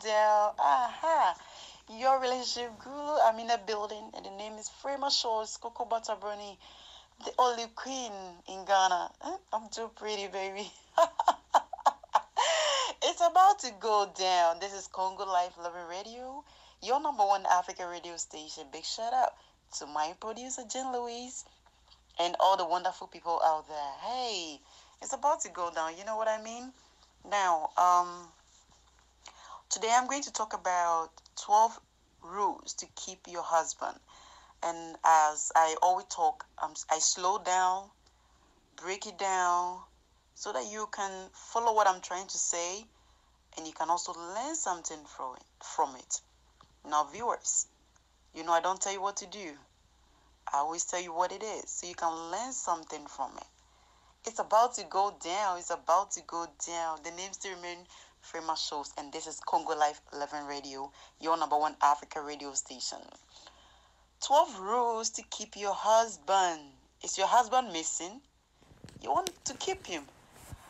down. Aha. Your relationship guru. I'm in a building and the name is Frema Shows, Coco Butter Brownie, the only queen in Ghana. I'm too pretty, baby. It's about to go down. This is Congo Life Loving Radio, your number one African radio station. Big shout out to my producer, Jen Louise, and all the wonderful people out there. Hey, it's about to go down. You know what I mean? Now, today I'm going to talk about 12 rules to keep your husband. And as I always talk, I slow down, break it down, so that you can follow what I'm trying to say, and you can also learn something from it. Now, viewers, you know I don't tell you what to do. I always tell you what it is, so you can learn something from it. It's about to go down. It's about to go down. The name still remains Frema Shows, and this is Congo Life 11 Radio, your number one Africa radio station. 12 rules to keep your husband. Is your husband missing? You want to keep him.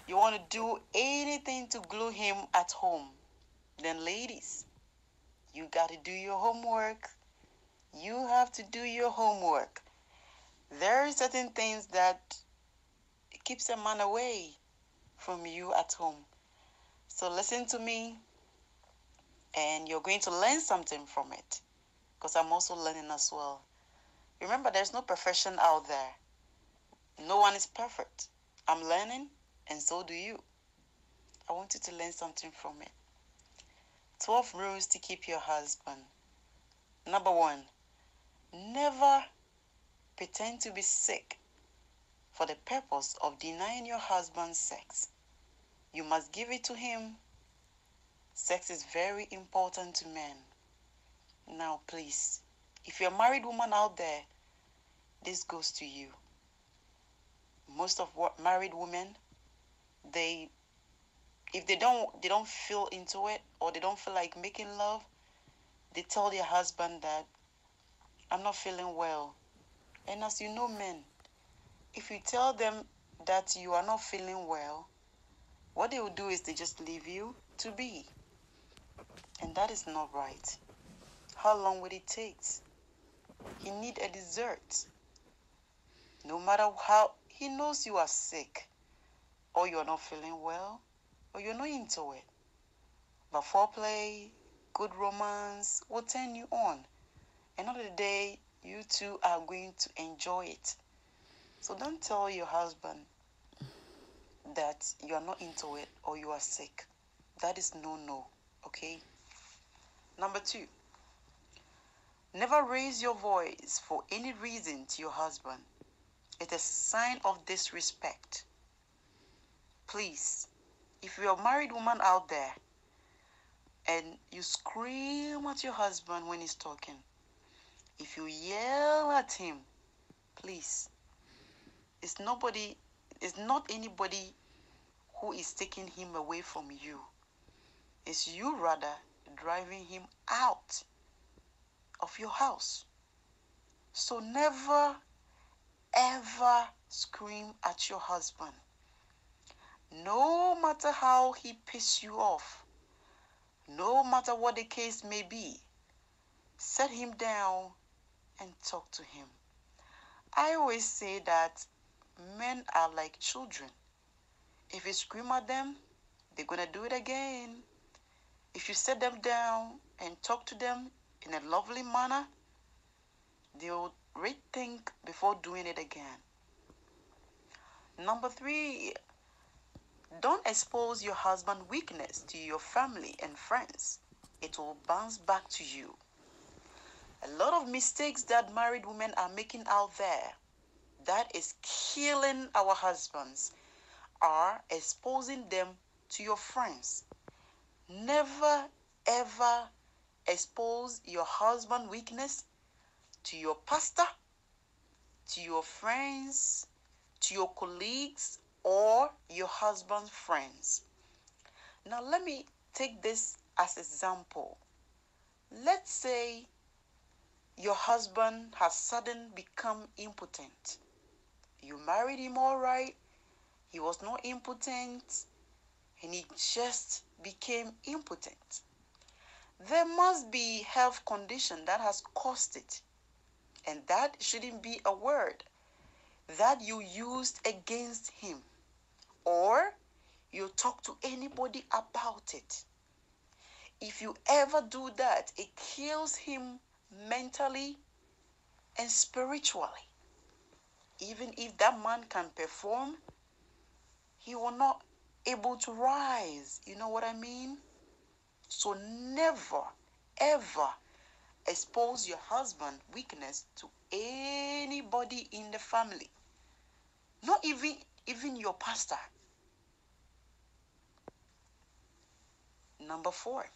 You want to do anything to glue him at home. Then, ladies, you got to do your homework. You have to do your homework. There are certain things that keeps a man away from you at home. So listen to me, and you're going to learn something from it, because I'm also learning as well. Remember, there's no perfection out there. No one is perfect. I'm learning, and so do you. I want you to learn something from it. 12 rules to keep your husband. Number 1, never pretend to be sick for the purpose of denying your husband sex. You must give it to him. Sex is very important to men. Now, please, if you're a married woman out there, this goes to you. Most of what married women, if they don't feel into it, or they don't feel like making love, they tell their husband that I'm not feeling well. And as you know, men, if you tell them that you are not feeling well, what they will do is they just leave you to be. And that is not right. How long will it take? He need a dessert. No matter how, he knows you are sick, or you're not feeling well, or you're not into it. But foreplay, good romance will turn you on. Another day, you two are going to enjoy it. So don't tell your husband that you are not into it or you are sick. That is no, okay? Number 2, never raise your voice for any reason to your husband. It is a sign of disrespect. Please, if you're a married woman out there and you scream at your husband when he's talking, if you yell at him, please, it's not anybody who is taking him away from you. It's you rather driving him out of your house. So never, ever scream at your husband. No matter how he pisses you off, no matter what the case may be, set him down and talk to him. I always say that men are like children. If you scream at them, they're going to do it again. If you set them down and talk to them in a lovely manner, they'll rethink before doing it again. Number 3, don't expose your husband's weakness to your family and friends. It will bounce back to you. A lot of mistakes that married women are making out there, that is killing our husbands, are exposing them to your friends. Never ever expose your husband's weakness to your pastor, to your friends, to your colleagues, or your husband's friends. Now let me take this as example. Let's say your husband has suddenly become impotent. You married him all right. He was not impotent, and he just became impotent. There must be health condition that has caused it. And that shouldn't be a word that you used against him, or you talk to anybody about it. If you ever do that, it kills him mentally and spiritually. Even if that man can perform, he will not able to rise. You know what I mean? So never, ever expose your husband's weakness to anybody in the family. Not even your pastor. Number 4,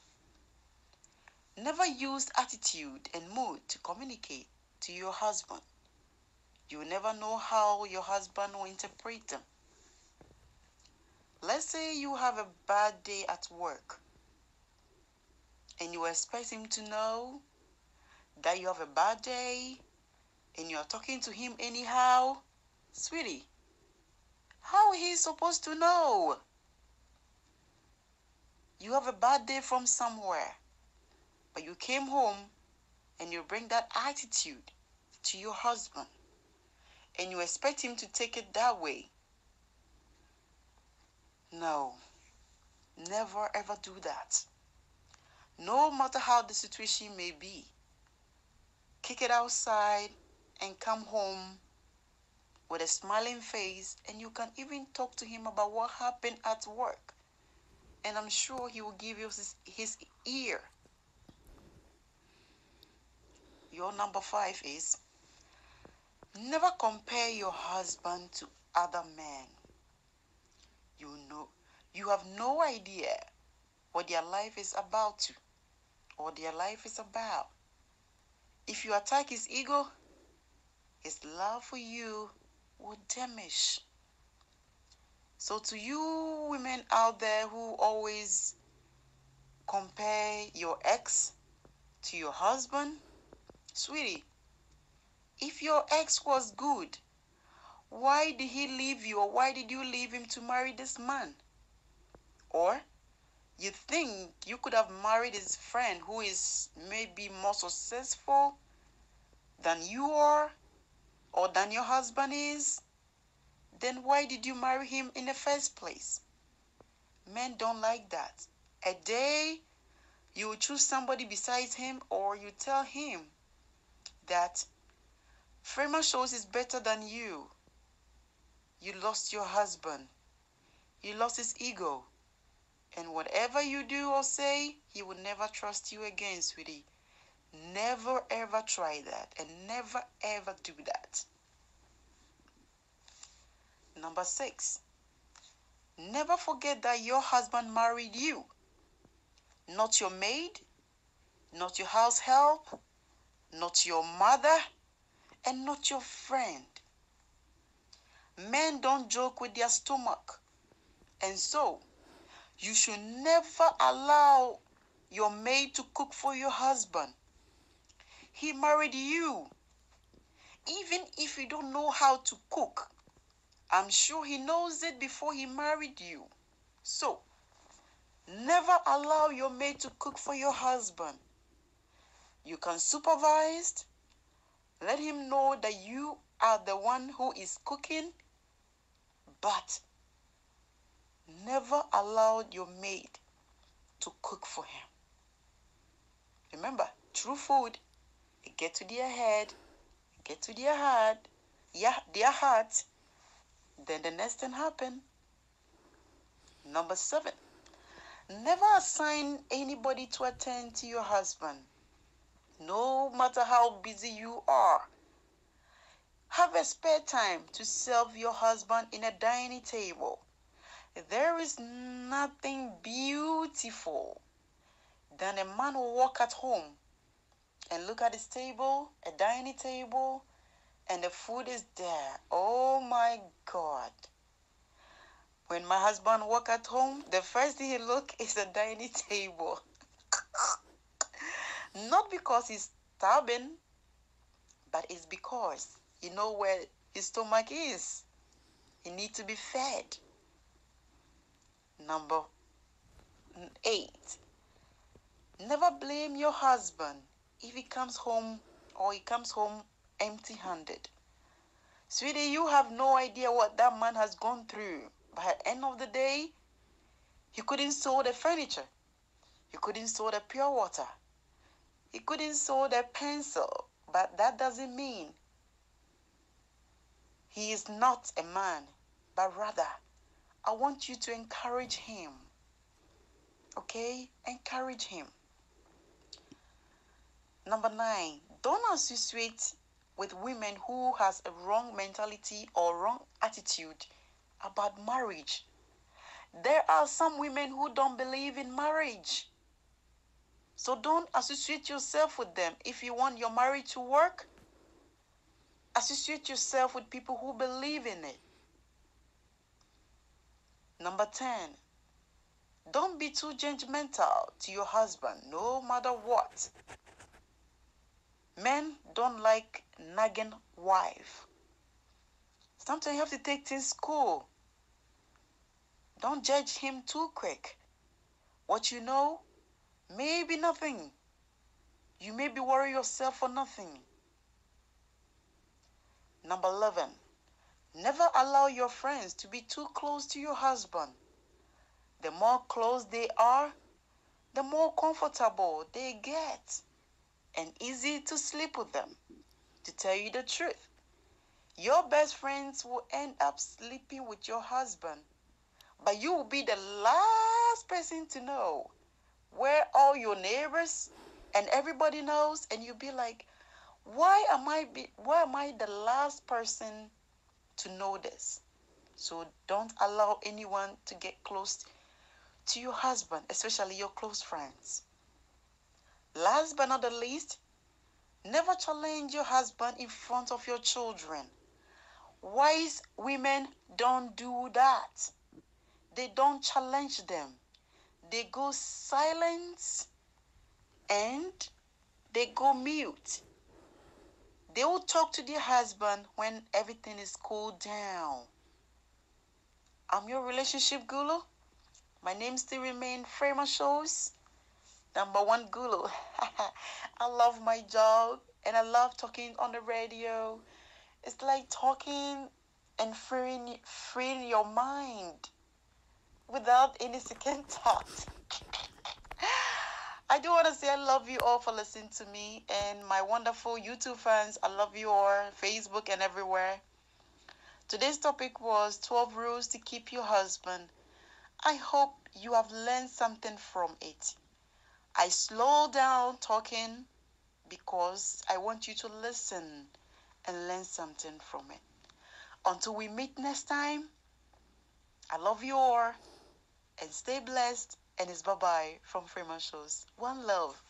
never use attitude and mood to communicate to your husband. You never know how your husband will interpret them. Let's say you have a bad day at work and you expect him to know that you have a bad day and you're talking to him anyhow. Sweetie, how is he supposed to know? You have a bad day from somewhere, but you came home and you bring that attitude to your husband and you expect him to take it that way. No, never ever do that. No matter how the situation may be, kick it outside and come home with a smiling face, and you can even talk to him about what happened at work. And I'm sure he will give you his ear. Your number 5 is never compare your husband to other men. You have no idea what their life is about to, or their life is about. If you attack his ego, his love for you will diminish. So to you women out there who always compare your ex to your husband, sweetie, if your ex was good, why did he leave you, or why did you leave him to marry this man? Or you think you could have married his friend who is maybe more successful than you are, or than your husband is? Then why did you marry him in the first place? Men don't like that. A day you will choose somebody besides him, or you tell him that Frema Shows is better than you. You lost your husband. You lost his ego. And whatever you do or say, he will never trust you again, sweetie. Never ever try that, and never ever do that. Number 6, never forget that your husband married you. Not your maid, not your house help, not your mother, and not your friend. Men don't joke with their stomach. And so, you should never allow your maid to cook for your husband. He married you. Even if you don't know how to cook, I'm sure he knows it before he married you. So, never allow your maid to cook for your husband. You can supervise. Let him know that you are the one who is cooking, but never allow your maid to cook for him. Remember, true food, it get to their head, get to their heart, their heart, then the next thing happen. Number 7, never assign anybody to attend to your husband. No matter how busy you are, have a spare time to serve your husband in a dining table. There is nothing beautiful than a man who walk at home and look at his table, a dining table, and the food is there. Oh my God. When my husband walk at home, the first thing he look is a dining table. Not because he's starving, but it's because you know where his stomach is. He needs to be fed. Number 8, Never blame your husband if he comes home or he comes home empty-handed. Sweetie, you have no idea what that man has gone through. By the end of the day, he couldn't sew the furniture. He couldn't sew the pure water. He couldn't sew the pencil. But that doesn't mean he is not a man. But rather, I want you to encourage him. Okay? Encourage him. Number 9, don't associate with women who has a wrong mentality or wrong attitude about marriage. There are some women who don't believe in marriage. So don't associate yourself with them. If you want your marriage to work, associate yourself with people who believe in it. Number 10, don't be too judgmental to your husband, no matter what. Men don't like nagging wife. Sometimes you have to take things cool. Don't judge him too quick. What you know may be nothing. You may be worrying yourself for nothing. Number 11, never allow your friends to be too close to your husband. The more close they are, the more comfortable they get and easy to sleep with them. To tell you the truth, your best friends will end up sleeping with your husband, but you will be the last person to know, where all your neighbors and everybody knows, and you'll be like, why am I the last person to know this? So don't allow anyone to get close to your husband, especially your close friends. Last but not the least, never challenge your husband in front of your children. Wise women don't do that. They don't challenge them. They go silent and they go mute. They will talk to their husband when everything is cooled down. I'm your relationship guru. My name still remains Frema Shows. #1 guru. I love my job and I love talking on the radio. It's like talking and freeing your mind without any second thought. I do want to say I love you all for listening to me, and my wonderful YouTube fans, I love you all, Facebook and everywhere. Today's topic was 12 rules to keep your husband. I hope you have learned something from it. I slow down talking because I want you to listen and learn something from it. Until we meet next time, I love you all and stay blessed, and it's bye-bye from Frema Shows. One love.